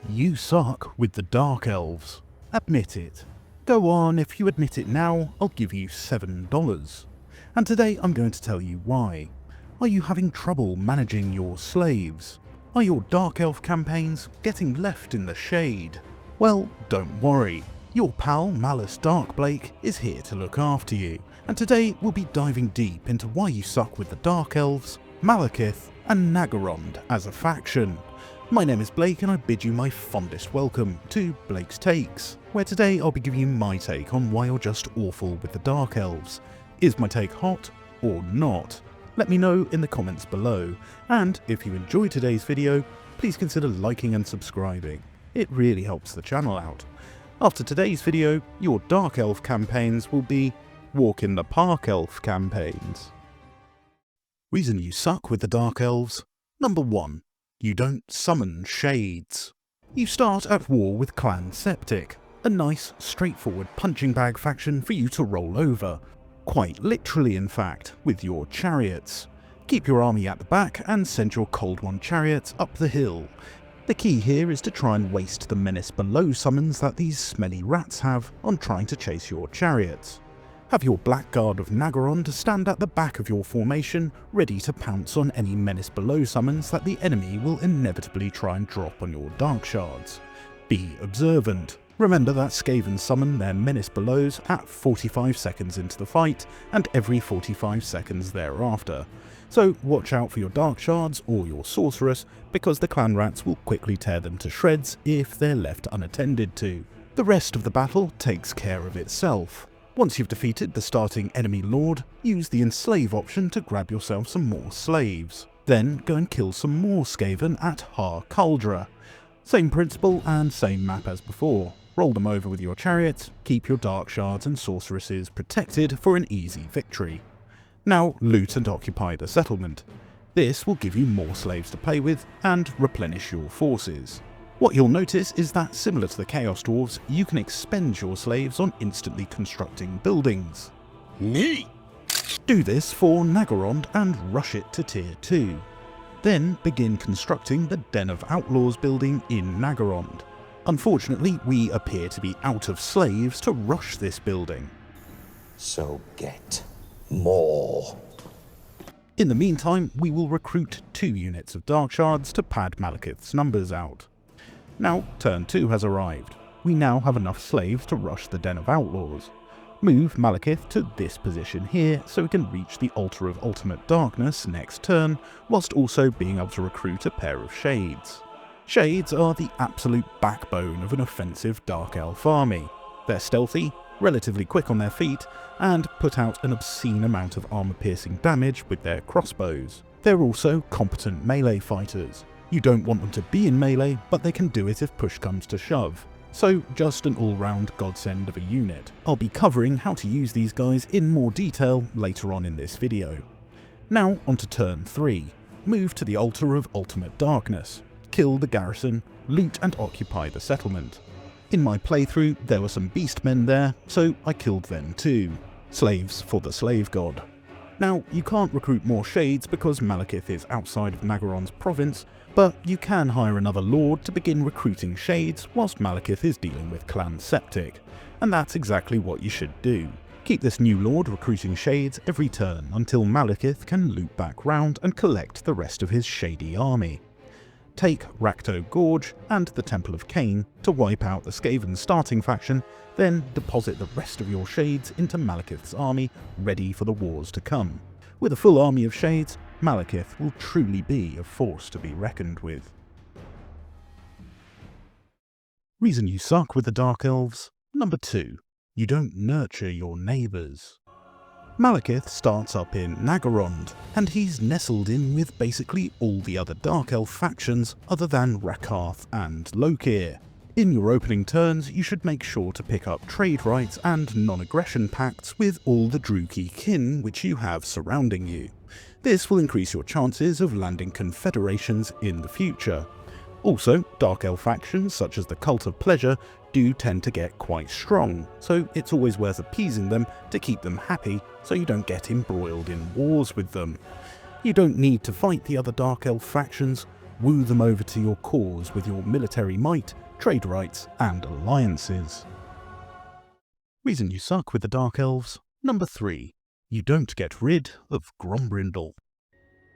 You suck with the Dark Elves. Admit it. Go on, if you admit it now, I'll give you $7. And today I'm going to tell you why. Are you having trouble managing your slaves? Are your Dark Elf campaigns getting left in the shade? Well, don't worry. Your pal Malice Darkblake is here to look after you, and today we'll be diving deep into why you suck with the Dark Elves, Malekith, and Naggarond as a faction. My name is Blake and I bid you my fondest welcome to Blake's Takes, where today I'll be giving you my take on why you're just awful with the Dark Elves. Is my take hot or not? Let me know in the comments below, and if you enjoyed today's video, please consider liking and subscribing. It really helps the channel out. After today's video, your Dark Elf campaigns will be Walk in the Park Elf campaigns. Reason you suck with the Dark Elves. Number 1. You don't summon shades. You start at war with Clan Septic, a nice, straightforward punching bag faction for you to roll over. Quite literally in fact, with your chariots. Keep your army at the back and send your Cold One chariots up the hill. The key here is to try and waste the menace below summons that these smelly rats have on trying to chase your chariots. Have your Black Guard of Naggarond stand at the back of your formation, ready to pounce on any menace below summons that the enemy will inevitably try and drop on your Dark Shards. Be observant. Remember that Skavens summon their menace belows at 45 seconds into the fight, and every 45 seconds thereafter. So watch out for your Dark Shards or your Sorceress, because the clan rats will quickly tear them to shreds if they're left unattended to. The rest of the battle takes care of itself. Once you've defeated the starting enemy lord, use the enslave option to grab yourself some more slaves. Then go and kill some more Skaven at haow. Same principle and same map as before. Roll them over with your chariots, keep your Dark Shards and Sorceresses protected for an easy victory. Now loot and occupy the settlement. This will give you more slaves to play with and replenish your forces. What you'll notice is that, similar to the Chaos Dwarves, you can expend your slaves on instantly constructing buildings. Neat! Do this for Naggarond and rush it to tier 2. Then begin constructing the Den of Outlaws building in Naggarond. Unfortunately, we appear to be out of slaves to rush this building. So get more. In the meantime, we will recruit 2 units of Dark Shards to pad Malekith's numbers out. Now, turn 2 has arrived. We now have enough slaves to rush the Den of Outlaws. Move Malekith to this position here so we can reach the Altar of Ultimate Darkness next turn, whilst also being able to recruit a pair of Shades. Shades are the absolute backbone of an offensive Dark Elf army. They're stealthy, relatively quick on their feet, and put out an obscene amount of armor-piercing damage with their crossbows. They're also competent melee fighters. You don't want them to be in melee, but they can do it if push comes to shove. So just an all-round godsend of a unit. I'll be covering how to use these guys in more detail later on in this video. Now onto turn 3. Move to the Altar of Ultimate Darkness. Kill the garrison, loot and occupy the settlement. In my playthrough there were some beastmen there, so I killed them too. Slaves for the Slave God. Now, you can't recruit more Shades because Malekith is outside of Naggarond's province, but you can hire another lord to begin recruiting Shades whilst Malekith is dealing with Clan Septic, and that's exactly what you should do. Keep this new lord recruiting Shades every turn until Malekith can loop back round and collect the rest of his shady army. Take Rakto Gorge and the Temple of Cain to wipe out the Skaven starting faction, then deposit the rest of your Shades into Malekith's army, ready for the wars to come. With a full army of Shades, Malekith will truly be a force to be reckoned with. Reason you suck with the Dark Elves. Number 2. You don't nurture your neighbours. Malekith starts up in Naggarond, and he's nestled in with basically all the other Dark Elf factions other than Rakarth and Lokir. In your opening turns, you should make sure to pick up trade rights and non-aggression pacts with all the Druchi kin which you have surrounding you. This will increase your chances of landing confederations in the future. Also, Dark Elf factions such as the Cult of Pleasure do tend to get quite strong, so it's always worth appeasing them to keep them happy so you don't get embroiled in wars with them. You don't need to fight the other Dark Elf factions. woo them over to your cause with your military might, trade rights, and alliances. Reason you suck with the Dark Elves. Number 3. You don't get rid of Grombrindal.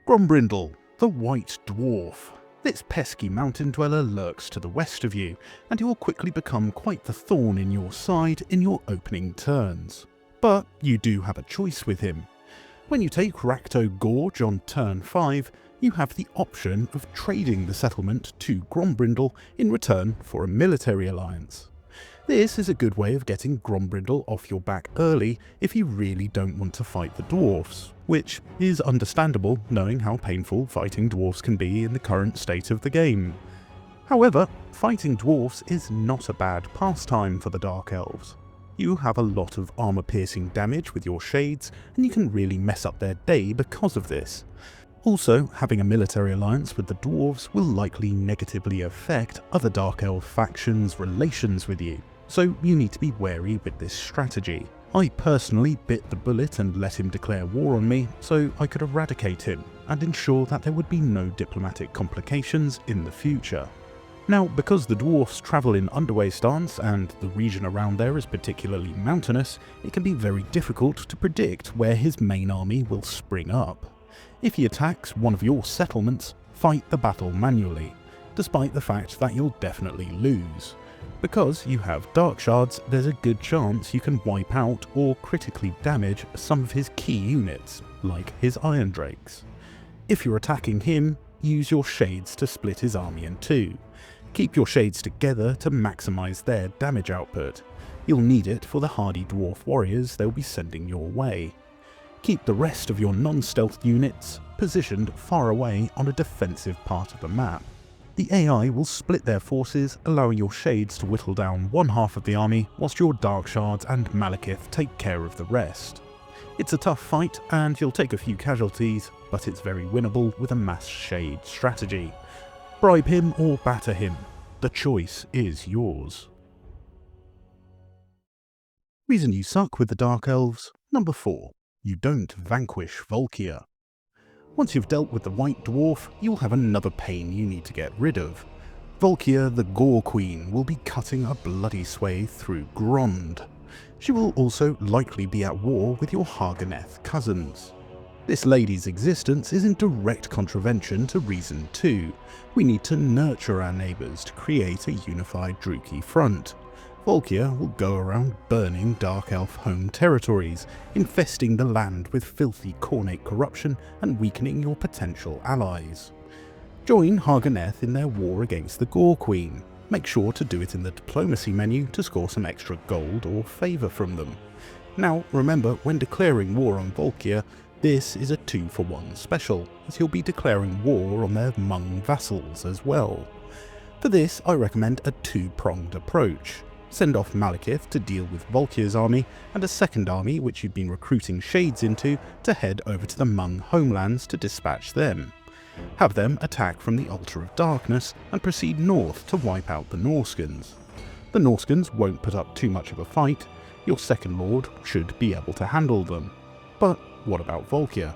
Grombrindal, the White Dwarf. This pesky mountain dweller lurks to the west of you, and he will quickly become quite the thorn in your side in your opening turns. But you do have a choice with him. When you take Rakto Gorge on turn 5, you have the option of trading the settlement to Grombrindal in return for a military alliance. This is a good way of getting Grombrindal off your back early if you really don't want to fight the dwarfs, which is understandable knowing how painful fighting dwarfs can be in the current state of the game. However, fighting dwarfs is not a bad pastime for the Dark Elves. You have a lot of armor-piercing damage with your shades, and you can really mess up their day because of this. Also, having a military alliance with the dwarves will likely negatively affect other Dark Elf factions' relations with you, so you need to be wary with this strategy. I personally bit the bullet and let him declare war on me so I could eradicate him and ensure that there would be no diplomatic complications in the future. Now, because the dwarfs travel in underway stance and the region around there is particularly mountainous, it can be very difficult to predict where his main army will spring up. If he attacks one of your settlements, fight the battle manually, despite the fact that you'll definitely lose. Because you have Dark Shards, there's a good chance you can wipe out or critically damage some of his key units, like his Iron Drakes. If you're attacking him, use your Shades to split his army in two. Keep your Shades together to maximise their damage output. You'll need it for the hardy dwarf warriors they'll be sending your way. Keep the rest of your non-stealth units positioned far away on a defensive part of the map. The AI will split their forces, allowing your Shades to whittle down one half of the army, whilst your Dark Shards and Malekith take care of the rest. It's a tough fight, and you'll take a few casualties, but it's very winnable with a mass Shade strategy. Bribe him or batter him. The choice is yours. Reason you suck with the Dark Elves. Number 4. You don't vanquish Valkia. Once you've dealt with the White Dwarf, you'll have another pain you need to get rid of. Valkia, the Gore Queen, will be cutting a bloody swathe through Grond. She will also likely be at war with your Harganeth cousins. This lady's existence is in direct contravention to Reason 2. We need to nurture our neighbours to create a unified Druchi front. Valkia will go around burning Dark Elf home territories, infesting the land with filthy Khornate corruption and weakening your potential allies. Join Harganeth in their war against the Gore Queen. Make sure to do it in the diplomacy menu to score some extra gold or favour from them. Now remember, when declaring war on Valkia, this is a 2-for-1 special, as he'll be declaring war on their Hmong vassals as well. For this, I recommend a 2-pronged approach. Send off Malekith to deal with Valkia's army, and a second army which you've been recruiting Shades into to head over to the Hmong homelands to dispatch them. Have them attack from the Altar of Darkness and proceed north to wipe out the Norskins. The Norskins won't put up too much of a fight. Your second lord should be able to handle them. But what about Valkia?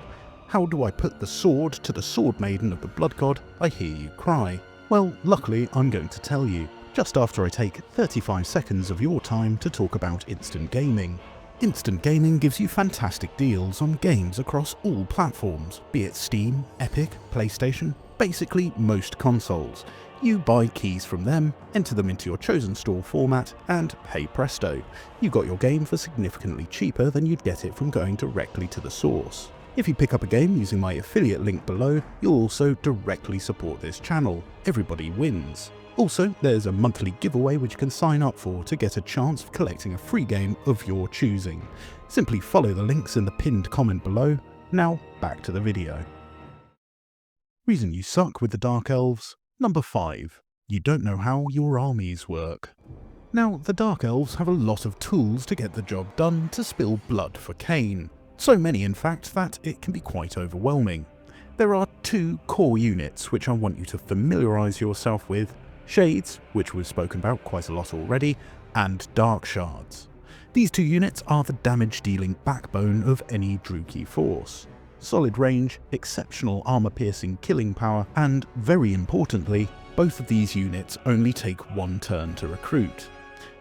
How do I put the sword to the Sword Maiden of the Blood God, I hear you cry? Well, luckily I'm going to tell you, just after I take 35 seconds of your time to talk about instant gaming. Instant gaming gives you fantastic deals on games across all platforms, be it Steam, Epic, PlayStation, basically most consoles. You buy keys from them, enter them into your chosen store format, and hey presto, you got your game for significantly cheaper than you'd get it from going directly to the source. If you pick up a game using my affiliate link below, you'll also directly support this channel. Everybody wins. Also, there's a monthly giveaway which you can sign up for to get a chance of collecting a free game of your choosing. Simply follow the links in the pinned comment below. Now, back to the video. Reason you suck with the Dark Elves. Number 5. You don't know how your armies work. Now, the Dark Elves have a lot of tools to get the job done to spill blood for Cain. So many in fact that it can be quite overwhelming. There are 2 core units which I want you to familiarise yourself with. Shades, which we've spoken about quite a lot already, and Dark Shards. These 2 units are the damage-dealing backbone of any Druchi force. solid range, exceptional armor-piercing killing power, and, very importantly, both of these units only take one turn to recruit.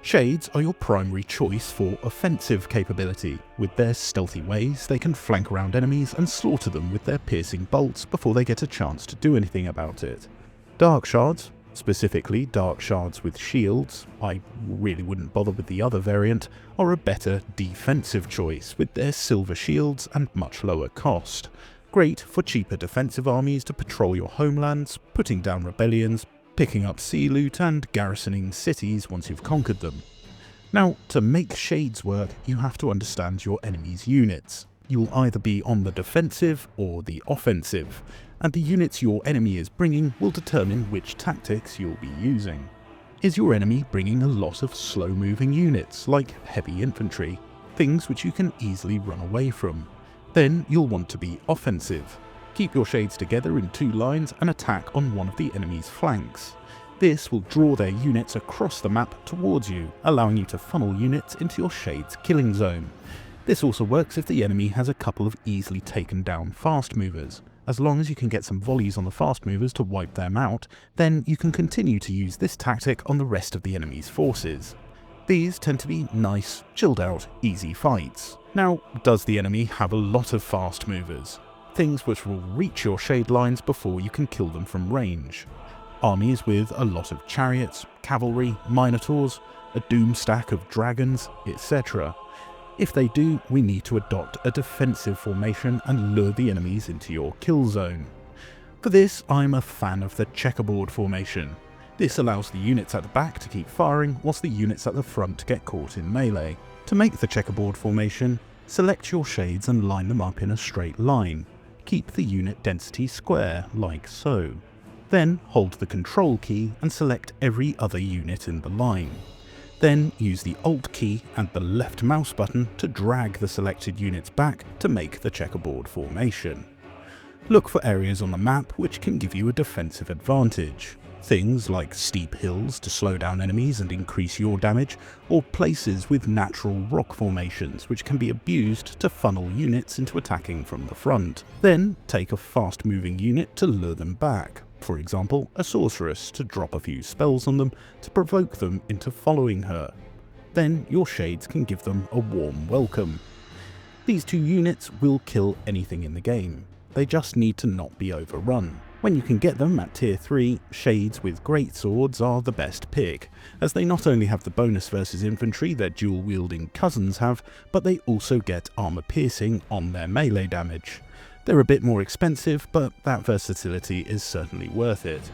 Shades are your primary choice for offensive capability. With their stealthy ways, they can flank around enemies and slaughter them with their piercing bolts before they get a chance to do anything about it. Dark Shards, specifically Dark Shards with shields, I really wouldn't bother with the other variant, are a better defensive choice with their silver shields and much lower cost. Great for cheaper defensive armies to patrol your homelands, putting down rebellions, picking up sea loot and garrisoning cities once you've conquered them. Now, to make Shades work, you have to understand your enemy's units. You will either be on the defensive or the offensive, and the units your enemy is bringing will determine which tactics you'll be using. Is your enemy bringing a lot of slow-moving units, like heavy infantry, things which you can easily run away from? Then you'll want to be offensive. Keep your Shades together in 2 lines and attack on one of the enemy's flanks. This will draw their units across the map towards you, allowing you to funnel units into your Shades killing zone. This also works if the enemy has a couple of easily taken down fast movers. As long as you can get some volleys on the fast movers to wipe them out, then you can continue to use this tactic on the rest of the enemy's forces. These tend to be nice, chilled out, easy fights. Now, does the enemy have a lot of fast movers? Things which will reach your shade lines before you can kill them from range. Armies with a lot of chariots, cavalry, minotaurs, a doom stack of dragons, etc. If they do, we need to adopt a defensive formation and lure the enemies into your kill zone. For this, I'm a fan of the checkerboard formation. This allows the units at the back to keep firing whilst the units at the front get caught in melee. To make the checkerboard formation, select your shades and line them up in a straight line. Keep the unit density square, like so. Then hold the Control key and select every other unit in the line. Then use the Alt key and the left mouse button to drag the selected units back to make the checkerboard formation. Look for areas on the map which can give you a defensive advantage. Things like steep hills to slow down enemies and increase your damage, or places with natural rock formations which can be abused to funnel units into attacking from the front. Then take a fast moving unit to lure them back, for example a sorceress to drop a few spells on them to provoke them into following her. Then your shades can give them a warm welcome. These 2 units will kill anything in the game, they just need to not be overrun. When you can get them at tier 3, Shades with greatswords are the best pick, as they not only have the bonus versus infantry their dual-wielding cousins have, but they also get armor piercing on their melee damage. They're a bit more expensive, but that versatility is certainly worth it.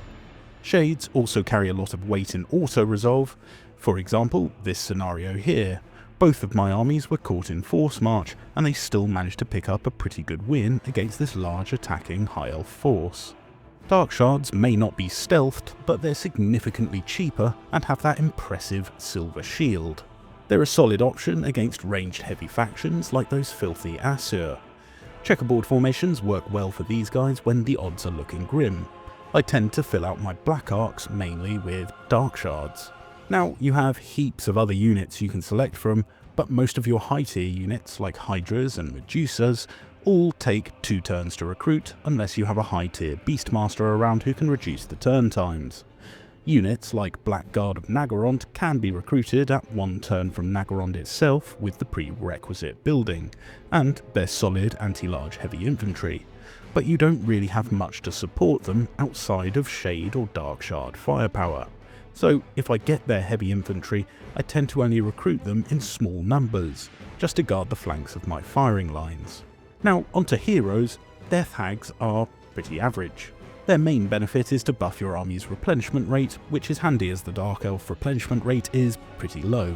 Shades also carry a lot of weight in auto-resolve. For example, this scenario here. Both of my armies were caught in force march, and they still managed to pick up a pretty good win against this large attacking high elf force. Dark Shards may not be stealthed, but they're significantly cheaper and have that impressive silver shield. They're a solid option against ranged heavy factions like those filthy Asur. Checkerboard formations work well for these guys when the odds are looking grim. I tend to fill out my Black Arks mainly with Dark Shards. Now, you have heaps of other units you can select from, but most of your high tier units like Hydras and Medusas all take 2 turns to recruit unless you have a high tier Beastmaster around who can reduce the turn times. Units like Black Guard of Naggarond can be recruited at 1 turn from Naggarond itself with the prerequisite building, and they're solid anti-large heavy infantry, but you don't really have much to support them outside of Shade or Dark Shard firepower. So if I get their heavy infantry, I tend to only recruit them in small numbers, just to guard the flanks of my firing lines. Now onto heroes, Death Hags are pretty average. Their main benefit is to buff your army's replenishment rate, which is handy as the Dark Elf replenishment rate is pretty low.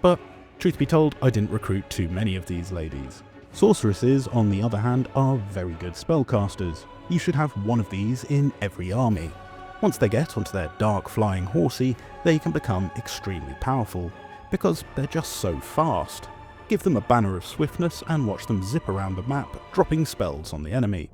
But truth be told, I didn't recruit too many of these ladies. Sorceresses, on the other hand, are very good spellcasters. You should have one of these in every army. Once they get onto their dark flying horsey, they can become extremely powerful, because they're just so fast. Give them a banner of swiftness and watch them zip around the map, dropping spells on the enemy.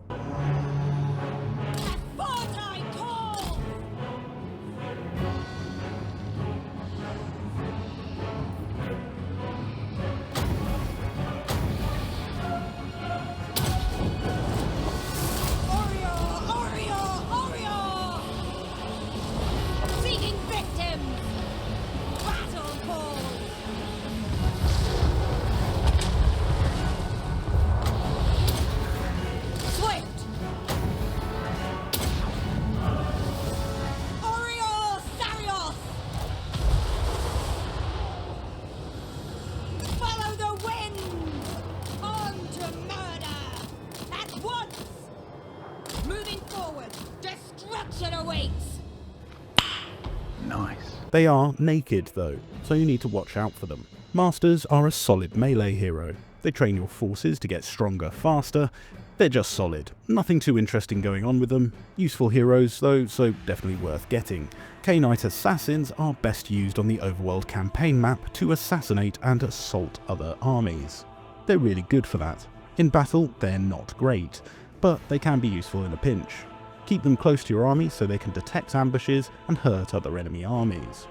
They are naked though, so you need to watch out for them. Masters are a solid melee hero. They train your forces to get stronger faster. They're just solid. Nothing too interesting going on with them. Useful heroes though, so definitely worth getting. K-Knight assassins are best used on the overworld campaign map to assassinate and assault other armies. They're really good for that. In battle, they're not great, but they can be useful in a pinch. Keep them close to your army so they can detect ambushes and hurt other enemy armies.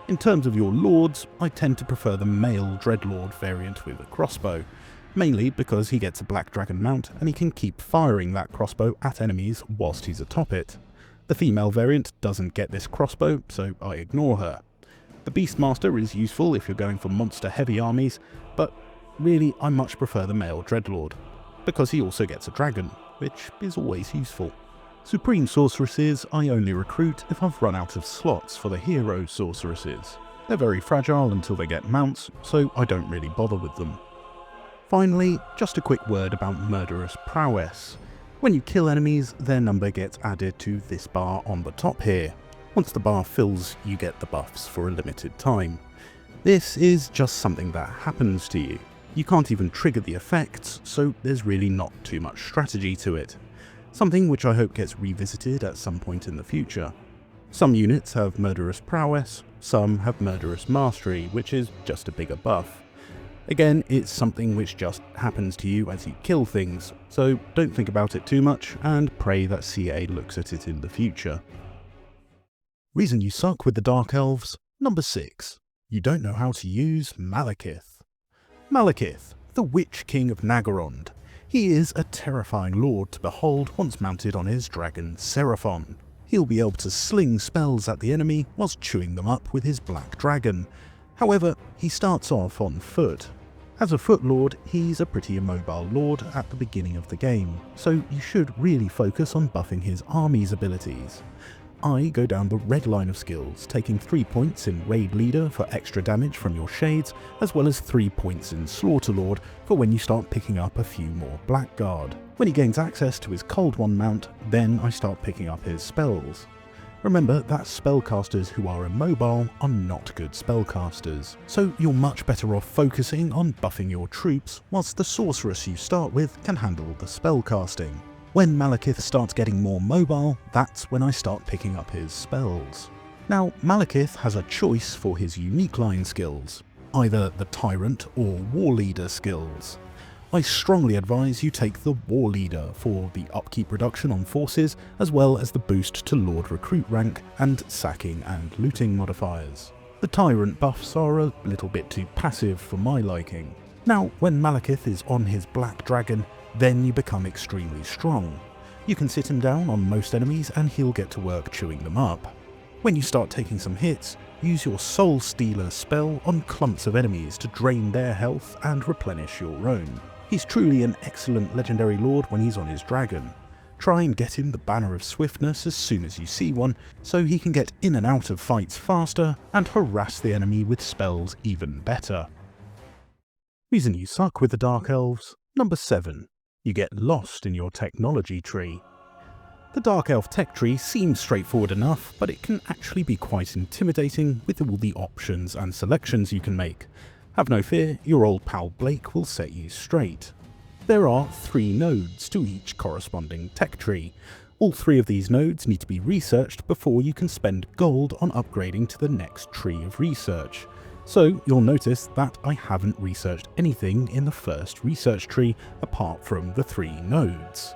In terms of your lords, I tend to prefer the male Dreadlord variant with a crossbow, mainly because he gets a Black Dragon mount and he can keep firing that crossbow at enemies whilst he's atop it. The female variant doesn't get this crossbow, so I ignore her. The Beastmaster is useful if you're going for monster heavy armies, but really I much prefer the male Dreadlord, because he also gets a dragon, which is always useful. Supreme Sorceresses I only recruit if I've run out of slots for the Hero Sorceresses. They're very fragile until they get mounts, so I don't really bother with them. Finally, just a quick word about Murderous Prowess. When you kill enemies, their number gets added to this bar on the top here. Once the bar fills, you get the buffs for a limited time. This is just something that happens to you. You can't even trigger the effects, so there's really not too much strategy to it. Something which I hope gets revisited at some point in the future. Some units have Murderous Prowess, some have Murderous Mastery, which is just a bigger buff. Again, it's something which just happens to you as you kill things, so don't think about it too much and pray that CA looks at it in the future. Reason you suck with the Dark Elves, number 6. You don't know how to use Malekith. Malekith, the Witch King of Naggarond. He is a terrifying lord to behold once mounted on his dragon Seraphon. He'll be able to sling spells at the enemy whilst chewing them up with his black dragon. However, he starts off on foot. As a foot lord, he's a pretty immobile lord at the beginning of the game, so you should really focus on buffing his army's abilities. I go down the red line of skills, taking 3 points in Raid Leader for extra damage from your shades, as well as 3 points in Slaughter Lord for when you start picking up a few more Blackguard. When he gains access to his Cold One mount, then I start picking up his spells. Remember that spellcasters who are immobile are not good spellcasters, so you're much better off focusing on buffing your troops, whilst the sorceress you start with can handle the spellcasting. When Malekith starts getting more mobile, that's when I start picking up his spells. Now, Malekith has a choice for his unique line skills, either the Tyrant or War Leader skills. I strongly advise you take the War Leader for the upkeep reduction on forces, as well as the boost to Lord Recruit rank and sacking and looting modifiers. The Tyrant buffs are a little bit too passive for my liking. Now, when Malekith is on his Black Dragon, then you become extremely strong. You can sit him down on most enemies and he'll get to work chewing them up. When you start taking some hits, use your Soul Stealer spell on clumps of enemies to drain their health and replenish your own. He's truly an excellent legendary lord when he's on his dragon. Try and get him the Banner of Swiftness as soon as you see one, so he can get in and out of fights faster and harass the enemy with spells even better. Reason you suck with the Dark Elves, number 7. You get lost in your technology tree. The Dark Elf tech tree seems straightforward enough, but it can actually be quite intimidating with all the options and selections you can make. Have no fear, your old pal Blake will set you straight. There are 3 nodes to each corresponding tech tree. All 3 of these nodes need to be researched before you can spend gold on upgrading to the next tree of research. So you'll notice that I haven't researched anything in the first research tree apart from the 3 nodes.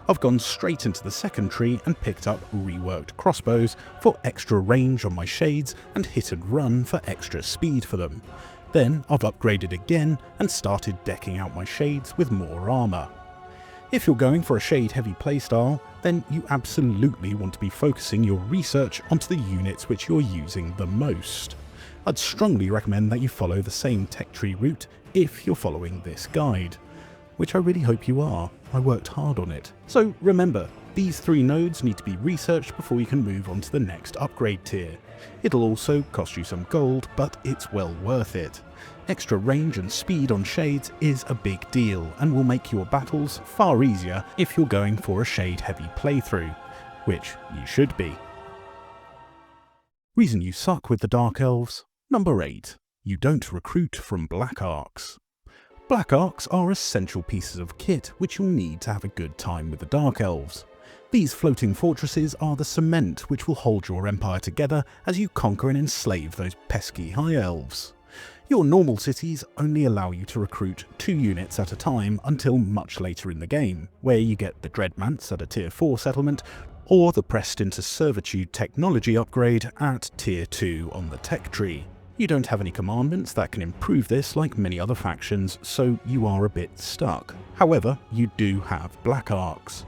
I've gone straight into the second tree and picked up reworked crossbows for extra range on my shades and hit and run for extra speed for them. Then I've upgraded again and started decking out my shades with more armour. If you're going for a shade heavy playstyle, then you absolutely want to be focusing your research onto the units which you're using the most. I'd strongly recommend that you follow the same tech tree route if you're following this guide, which I really hope you are. I worked hard on it. So remember, these 3 nodes need to be researched before you can move on to the next upgrade tier. It'll also cost you some gold, but it's well worth it. Extra range and speed on shades is a big deal and will make your battles far easier if you're going for a shade heavy playthrough, which you should be. Reason you suck with the Dark Elves. Number 8. You don't recruit from Black Arks. Black Arks are essential pieces of kit which you'll need to have a good time with the Dark Elves. These floating fortresses are the cement which will hold your empire together as you conquer and enslave those pesky high elves. Your normal cities only allow you to recruit 2 units at a time until much later in the game, where you get the Dreadmants at a tier 4 settlement, or the pressed into servitude technology upgrade at tier 2 on the tech tree. You don't have any commandments that can improve this like many other factions, so you are a bit stuck. However, you do have Black Arks.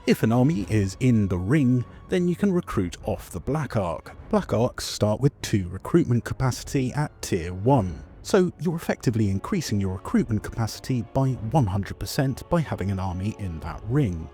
If an army is in the ring, then you can recruit off the Black Ark. Black Arks start with 2 recruitment capacity at tier 1. So you're effectively increasing your recruitment capacity by 100% by having an army in that ring.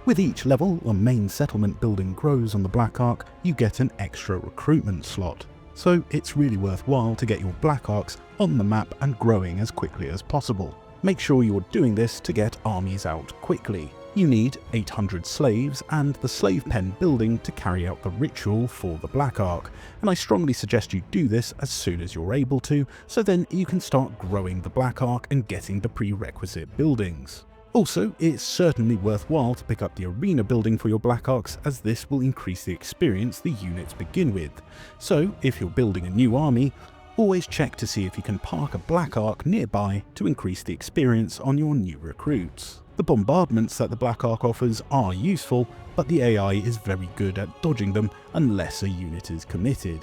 With each level a main settlement building grows on the Black Ark, you get an extra recruitment slot. So it's really worthwhile to get your Black Arks on the map and growing as quickly as possible. Make sure you're doing this to get armies out quickly. You need 800 slaves and the slave pen building to carry out the ritual for the Black Ark, and I strongly suggest you do this as soon as you're able to, so then you can start growing the Black Ark and getting the prerequisite buildings. Also, it's certainly worthwhile to pick up the arena building for your Black Arks, as this will increase the experience the units begin with. So if you're building a new army, always check to see if you can park a Black Ark nearby to increase the experience on your new recruits. The bombardments that the Black Ark offers are useful, but the AI is very good at dodging them unless a unit is committed.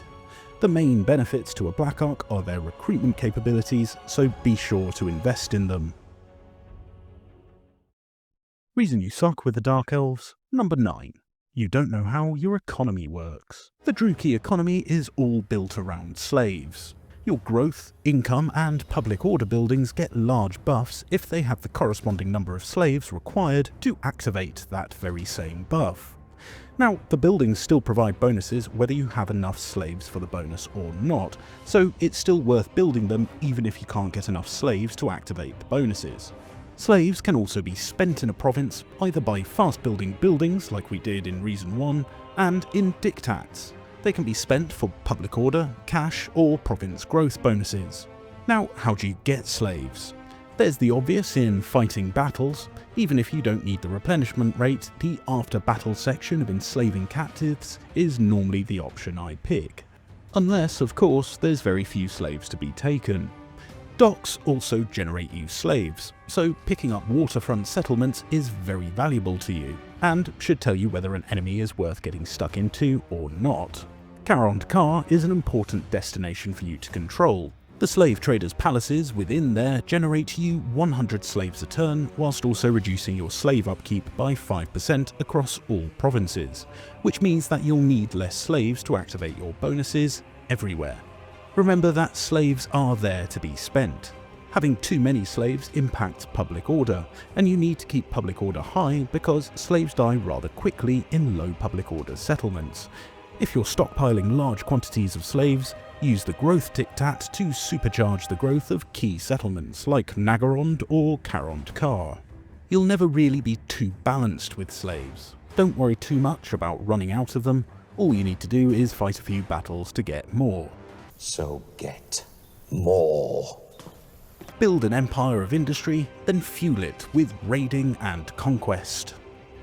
The main benefits to a Black Ark are their recruitment capabilities, so be sure to invest in them. Reason you suck with the Dark Elves. Number 9. You don't know how your economy works. The Druchi economy is all built around slaves. Your growth, income and public order buildings get large buffs if they have the corresponding number of slaves required to activate that very same buff. Now, the buildings still provide bonuses whether you have enough slaves for the bonus or not, so it's still worth building them even if you can't get enough slaves to activate the bonuses. Slaves can also be spent in a province either by fast building buildings like we did in Reason 1 and in diktats. They can be spent for public order, cash or province growth bonuses. Now, how do you get slaves? There's the obvious in fighting battles. Even if you don't need the replenishment rate, the after battle section of enslaving captives is normally the option I pick. Unless, of course, there's very few slaves to be taken. Docks also generate you slaves, so picking up waterfront settlements is very valuable to you, and should tell you whether an enemy is worth getting stuck into or not. Naggarond is an important destination for you to control. The slave traders' palaces within there generate you 100 slaves a turn, whilst also reducing your slave upkeep by 5% across all provinces, which means that you'll need less slaves to activate your bonuses everywhere. Remember that slaves are there to be spent. Having too many slaves impacts public order, and you need to keep public order high because slaves die rather quickly in low public order settlements. If you're stockpiling large quantities of slaves, use the growth diktat to supercharge the growth of key settlements like Naggarond or Naggarond. You'll never really be too balanced with slaves. Don't worry too much about running out of them. All you need to do is fight a few battles to get more. So get more. Build an empire of industry, then fuel it with raiding and conquest.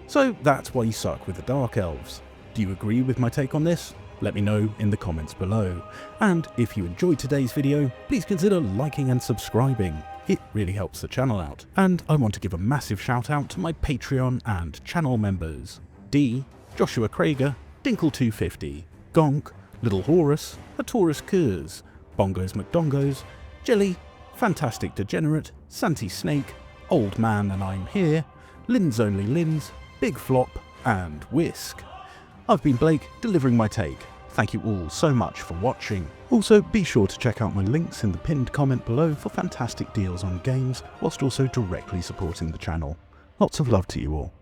So that's why you suck with the Dark Elves. Do you agree with my take on this? Let me know in the comments below. And if you enjoyed today's video, please consider liking and subscribing. It really helps the channel out. And I want to give a massive shout out to my Patreon and channel members. D, Joshua Krager, Dinkle250, Gonk, Little Horus, Taurus Kurs, Bongos McDongos, Jelly, Fantastic Degenerate, Santy Snake, Old Man and I'm Here, Lins Only Lins, Big Flop, and Whisk. I've been Blake, delivering my take. Thank you all so much for watching. Also, be sure to check out my links in the pinned comment below for fantastic deals on games, whilst also directly supporting the channel. Lots of love to you all.